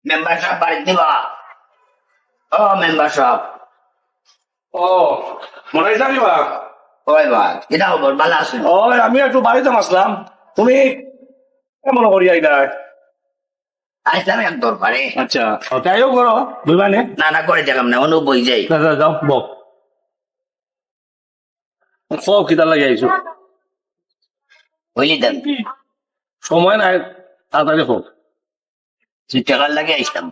Member সাহেব বাড়িতে দিবা। ও মেম্বার সাহেব, ও মনে জানি বা ওই ভাই এটা খবর ভালো আছে? ও আমি একটু বাড়িতে আসলাম, তুমি কেমন করি আইডা? আসলাম এক দরবারে। আচ্ছা তাইও করো দুই মানে না না করে দেখাম না, অনু বই যাই। যাও বক সব কিতার লাগে আইছো, বইলি দেন সময় নাই, তাড়াতাড়ি হোক। তুই টাকার লাগে আসতাম।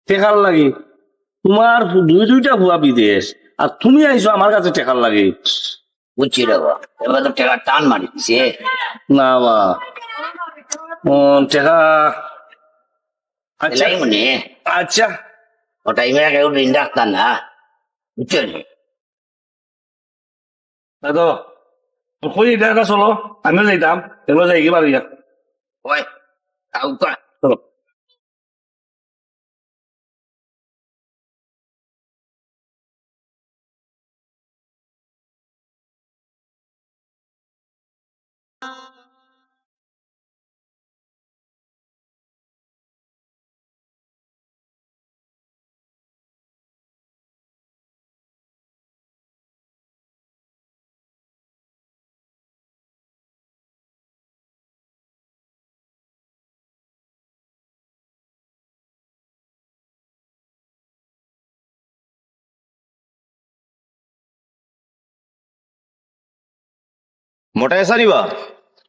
টেকার লাগে? তোমার দুইটা ভুয়া বিদেশ, আর তুমি আইছো আমার কাছে টেকার লাগে? বুঝছি রে বা, এবার তো টাকার টান মারি দিছে। না বা টেকা। আচ্ছা এলাই মনে আচ্ছা ও টাইমে কেউ ঋণ রাখতাম না, বুঝছো নি? দাদা কই এটা চলো, আমিও যাইতাম, এগুলো যাই কি পারি। ওই কাউকা চলো। মোটা এসা নিবা?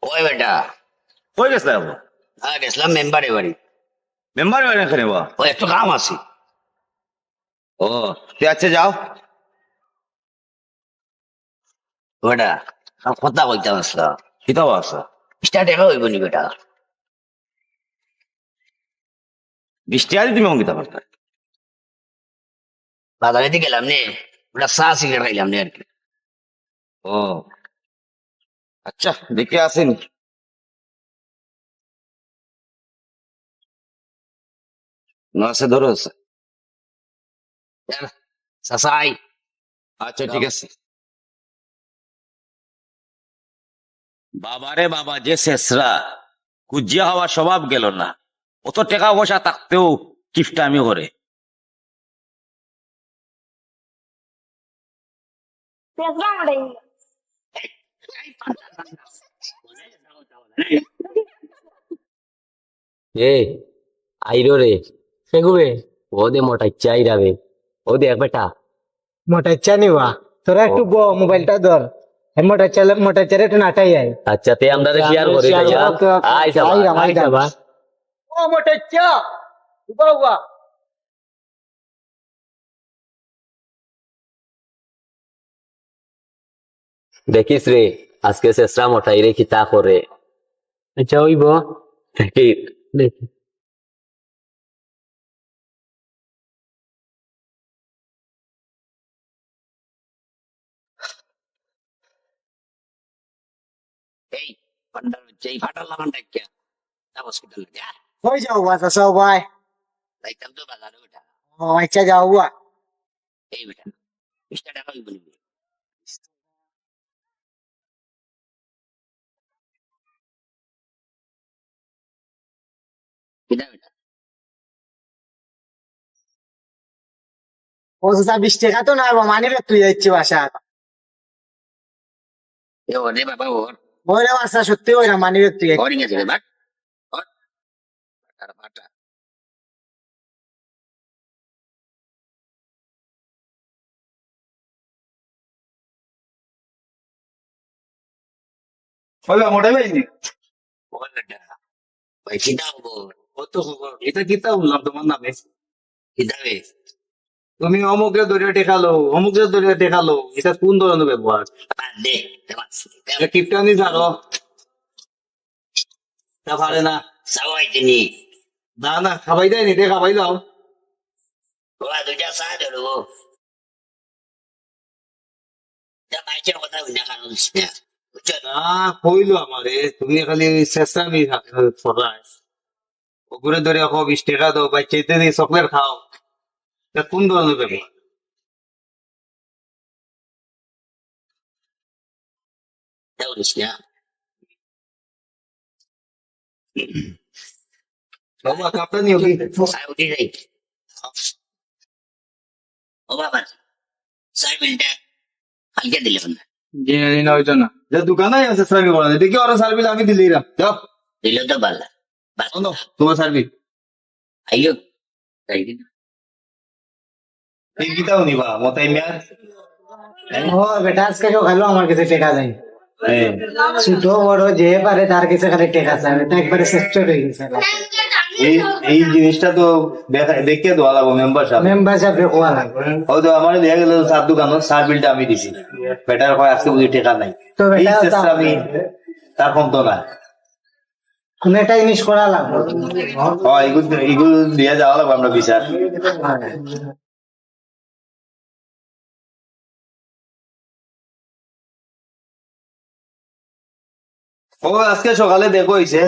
ওই বেটা, কই গেছলা এখন? গেছিলাম মেম্বারে বাড়ি। মেম্বার বাড়ি এখানে বা? ওই একটু কাম আছে। ও তুই আচ্ছা যাও। বেটা কথা কইতাম আসলাম, কিতাব আছে? স্টার্ট টাকা হইব নি বেটা? 20 টাকা দিয়ে তুমি আমাকে কিতাব আছে? বাজারে দিয়ে গেলাম নে, ওটা চা সিগারেট খাইলাম নে আর কি। ও আচ্ছা দেখে আসেন। না আছে ধরো আছে। চাচাই আচ্ছা ঠিক আছে। বাবারে বাবা, যে শেষরা কুজিয়া হওয়া স্বভাব গেল না, অত টাকা পয়সা থাকতেও কিফটা আমি করে। এ আইরো রে সেগুবে ওদে মোটা চাইরাবে ওদে বেটা মোটা ইচ্ছা নিবা তোরা একটু ব মোবাইলটা ধর মোটা চালে একটু নাটাই আয় আচ্ছা তে আমরা শেয়ার করি share যাইয়া। করো, okay, okay. আই যাবা আইরাম, আই আইরাম। যাবা ও মোটা ইচ্ছা উবা উবা দেখিস রে আজকে শেষরা মোটাই রে কি তা করে। আচ্ছা ওইব দেখি দেখি এই ফান্ডার হচ্ছে এই ফাটার লাগানটা কে হসপিটাল যা কই যাও বা সব ভাই যাইতাম তো বাজারে বেটা। ও আচ্ছা যাও বা এই বেটা 20 টাকা হইব নি? কিনা বেটা? ও 20 টাকা তো না মানি রে তুই যাচ্ছি বাসা এ ওরে বাবা ওর ওরে বাসা সত্যি ওই না মানি রে তুই ওরিং আছে রে বাট ওর ফাটার ফাটা। মোটাই পাইনি ওর বেটা ভাই কিনা হবো? কত খবর? এটা কিতা বললাম তোমার নামে? কিতাবে তুমি অমুকে ধরে টেকালো, অমুকে ধরে টেকালো, এটা কোন ধরনের ব্যবহার? বাদ দে দেবাস এটা কিপটানি জানো? তা পারে না। সবাই তিনি না না খাবাই দেয়নি, তে খাবাই দাও। ওরা দুইটা চা ধরবো। তা বাইকের কথা বুঝা কারণ বুঝছো না? না কইলো আমারে তুমি খালি চেষ্টামি ফরাই ওগুলো ধরে 20 টাকা দাও, বাচ্চাইতে দিয়ে চকলেট খাও, এটা কোন ধরনের ব্যবহার? তা বলিস না। বাবা কাপটা নিও কি আয় উঠি যাই ও বাবা সাইকেলটা কালকে দিলে না যে দোকানে আছে সার্ভিস করা দেখি ওরা সার্ভিস আমি দিলি রা যাও দিলে তো ভালো বাস শোনো তোমার সার্ভিস আইও তাই কি এই কিটাও নিবা মতাই মিয়ার ও বেটা আজকে কেউ খাইলো আমার কাছে টেকা যায় ছোট বড় যে পারে তার কাছে খালি টেকা চায় এটা একবারে শ্রেষ্ঠ হয়ে গেছে এই এই জিনিসটা তো দেখে দেওয়া লাগবো মেম্বার সাহেব মেম্বার সাহেব কোয়া লাগবে ও তো আমার দেখা গেল সার দোকানত সার বিলটা আমি দিছি বেটার হয় আজকে বুঝি টাকা নাই তো এই বেটা চেষ্টা আমি তার কম তো না তুমি একটা জিনিস করা লাগবে হয় এগুলো দিয়ে যাওয়া লাগবো আমরা বিচার ও আজকে সকালে দেখো হইছে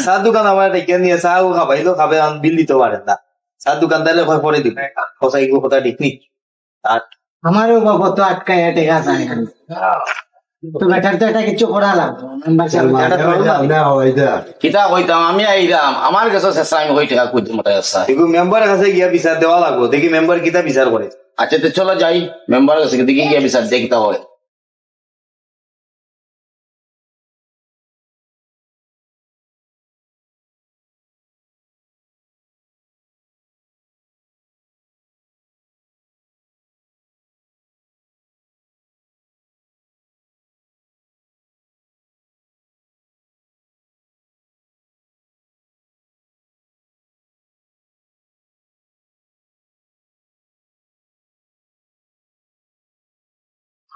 চার দোকান আমার ডেকে নিয়ে চা খাবাইলো খাবে বিল দিতে পারেন না চার দোকান তাহলে পরে দিব কথা এগুলো কথা ঠিক নি আর আমারও বাবা তো আটকায় টেকা চায় তো বেটার তো এটা কিছু করা লাগবে মেম্বার সাহেব এটা করো না। কিতা কইতাম আমি আইরাম আমার কাছে শেষ আমি কই টাকা কই মোটা আছে এগুলো মেম্বারের কাছে গিয়া বিচার দেওয়া লাগবো দেখি মেম্বার কিতা বিচার করে আচ্ছা তো চলো যাই মেম্বার কাছে দেখি গিয়ে বিচার দেখতে হয়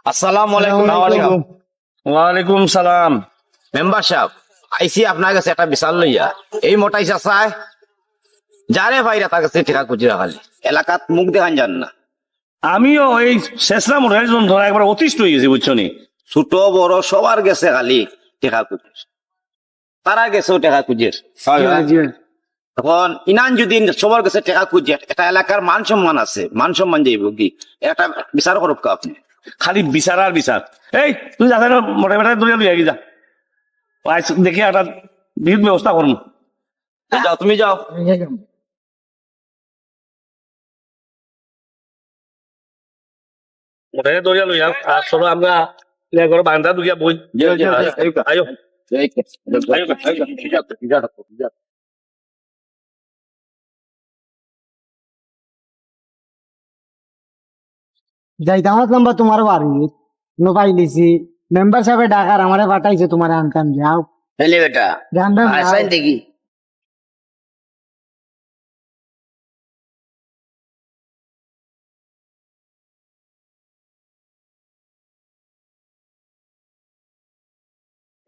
আসসালামু আলাইকুম ওয়ালাইকুম সালাম মেম্বার সাহেব আইসি আপনার কাছে একটা বিশাল লইয়া এই মোটাই চাচায় যারে ভাইরা তার কাছে টাকা খুঁজিরা খালি এলাকাত মুখ দেখান যান না আমিও এই শেষরা মনে হয় ধরা একবার অতিষ্ঠ হয়ে গেছি বুঝছো নি ছোট বড় সবার গেছে খালি টাকা খুঁজির তারা গেছেও টাকা খুঁজির তখন ইনান যদি সবার কাছে টাকা খুঁজে একটা এলাকার মান সম্মান আছে মান সম্মান যাইব কি একটা বিচার করুক আপনি খালি বিচার আর বিচার এই তুই যাতে মোটা মোটা দরিয়া লইয়া গি যা আজ দেখি একটা বিহিত ব্যবস্থা করুন যাও তুমি যাও মোটা দরিয়া লইয়া আর চলো আমরা ঘরে বারান্দা দুগিয়া বই আয়ো যাইতাম নাম্বার তোমার বাড়ি নো পাইলিছি মেম্বার সাহেব ডাকার আমারে পাঠাইছে তোমার আনতাম যাও হেলে বেটা জানতাম আসাইন দেখি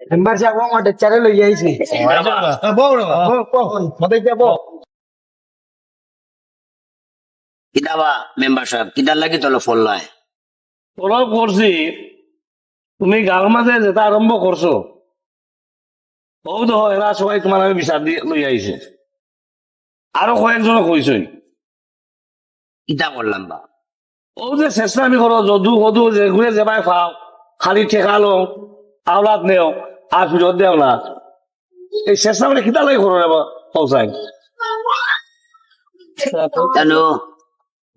মেম্বার সাহেব আমার চারে লই আইছি কিতাবা মেম্বার সাহেব কিতার লাগি তোলো ফল লয় তোরাও করছি তুমি গাঁর মাঝে যেটা আরম্ভ করছো ও তো এরা সবাই তোমার আমি বিচার দিয়ে লই আইছে আরো কয়েকজন কইছই কিতা করলাম বা ও যে চেষ্টা আমি করো যদু হদু যে ঘুরে যাবাই খাও খালি ঠেকালো আওলাদ নেও আর ফিরত দেও না এই চেষ্টা মানে খিতা লাগে করো রে পৌঁছাই জানো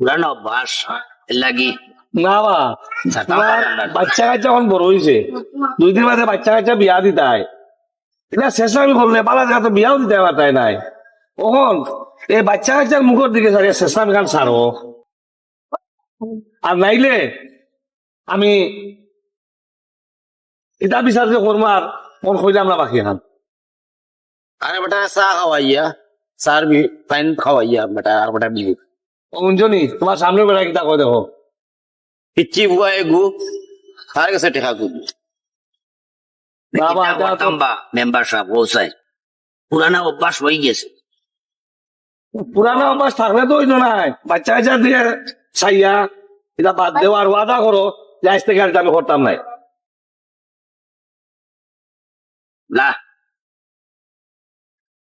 পুরানো অভ্যাস এর লাগি না বা তোমার বাচ্চা কাচ্চা এখন বড় হয়েছে 2 দিন বাদে বাচ্চা কাচ্চা বিয়া দিতাই এটা চেষ্টা আমি করলে বালা জায়গা তো বিয়াও দিতে পারতাই নাই কখন এই বাচ্চা কাচ্চার মুখের দিকে সারিয়ে চেষ্টা আমি কান ছাড়ো আর নাইলে আমি এটা বিচার যে করবো আর মন কইলে আমরা বাকি খান আরে বেটা চা খাওয়াইয়া চার পাইন খাওয়াইয়া বেটা আর বেটা বিহু অঞ্জনি তোমার সামনে বেড়া কিতা কয় দেখো পিচ্ছি বুয়া এগু তার কাছে টাকা খুঁজি বাবা কিতা এটা তো করতাম বা মেম্বার সাহেব পৌঁছায় পুরানো অভ্যাস হয়ে গেছে পুরানো অভ্যাস থাকলে তো ওই নাই বাচ্চা কাচ্চা দিয়ে চাইয়া এটা বাদ দেওয়ার ওয়াদা করো যে আজ থেকে আর এটা আমি করতাম নাই না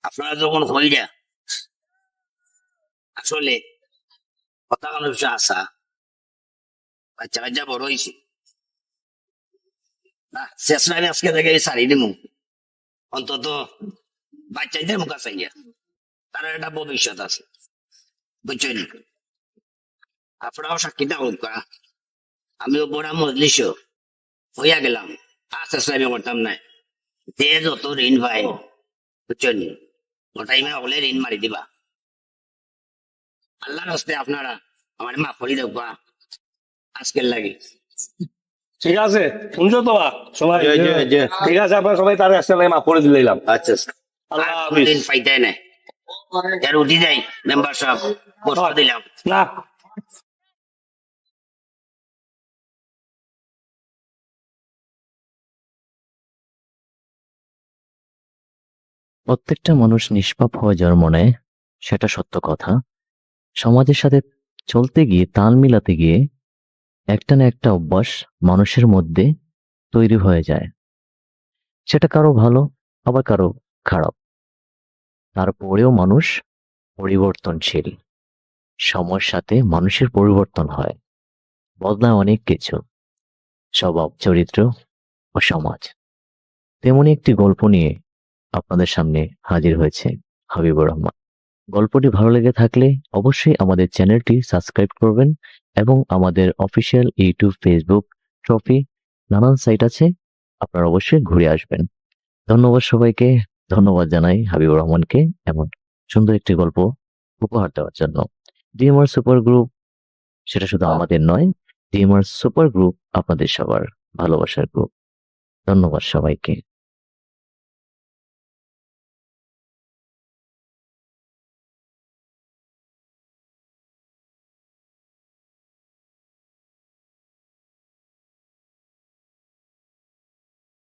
আপনারা যখন হইরা আসলে কথা কোনো বিষয় আসা বাচ্চা কাচ্চা বড় হয়েছে না শেষ আমি আজকে থেকে ছাড়ি দিব অন্তত বাচ্চাদের মুখা চাইয়া তার একটা ভবিষ্যৎ আছে, বুঝছেন? আপনারাও সাক্ষী থাকুন। আমিও বড় মজলিস হইয়া গেলাম, আস্তে আস্তে আমি করতাম না। যে যত ঋণ পাই, বুঝছেন, ওটাই হলে ঋণ মারি দিবা। আল্লাহর হস্তে আপনারা আমার মাফ করে দেখবা আজকের লাগে। ঠিক আছে, শুনছো তো বা? সবাই জি। ঠিক আছে, আপনারা সবাই তার কাছে মাফ করে দিলাম। আচ্ছা আল্লাহ আর হাফিজ। কোনদিন ফাইদাই নাই। যার উঠি যাই মেম্বার সাহেব কষ্ট দিলাম। না, প্রত্যেকটা মানুষ নিষ্পাপ হয়ে জন্ম নেয়, সেটা সত্য কথা। সমাজের সাথে চলতে গিয়ে, তাল মিলাতে গিয়ে একটা না একটা অভ্যাস মানুষের মধ্যে তৈরি হয়ে যায়। সেটা কারো ভালো, আবার কারো খারাপ। তারপরেও মানুষ পরিবর্তনশীল। সময়ের সাথে মানুষের পরিবর্তন হয়, বদলায় অনেক কিছু, স্বভাব, চরিত্র ও সমাজ। তেমনি একটি গল্প নিয়ে আপনাদের সামনে হাজির হয়েছে হাবিবুর রহমান। গল্পটি ভালো লেগে থাকলে অবশ্যই আমাদের চ্যানেলটি সাবস্ক্রাইব করবেন এবং আমাদের অফিসিয়াল ইউটিউব, ফেসবুক, ট্রফি নানান সাইট আছে, আপনারা অবশ্যই ঘুরে আসবেন। ধন্যবাদ সবাইকে, ধন্যবাদ জানাই হাবিবুর রহমানকে এমন সুন্দর একটি গল্প উপহার দেওয়ার জন্য। ডিএমআর সুপার গ্রুপ সেটা শুধু আমাদের নয়, ডিএমআর সুপার গ্রুপ আপনাদের সবার ভালোবাসার গ্রুপ। ধন্যবাদ সবাইকে।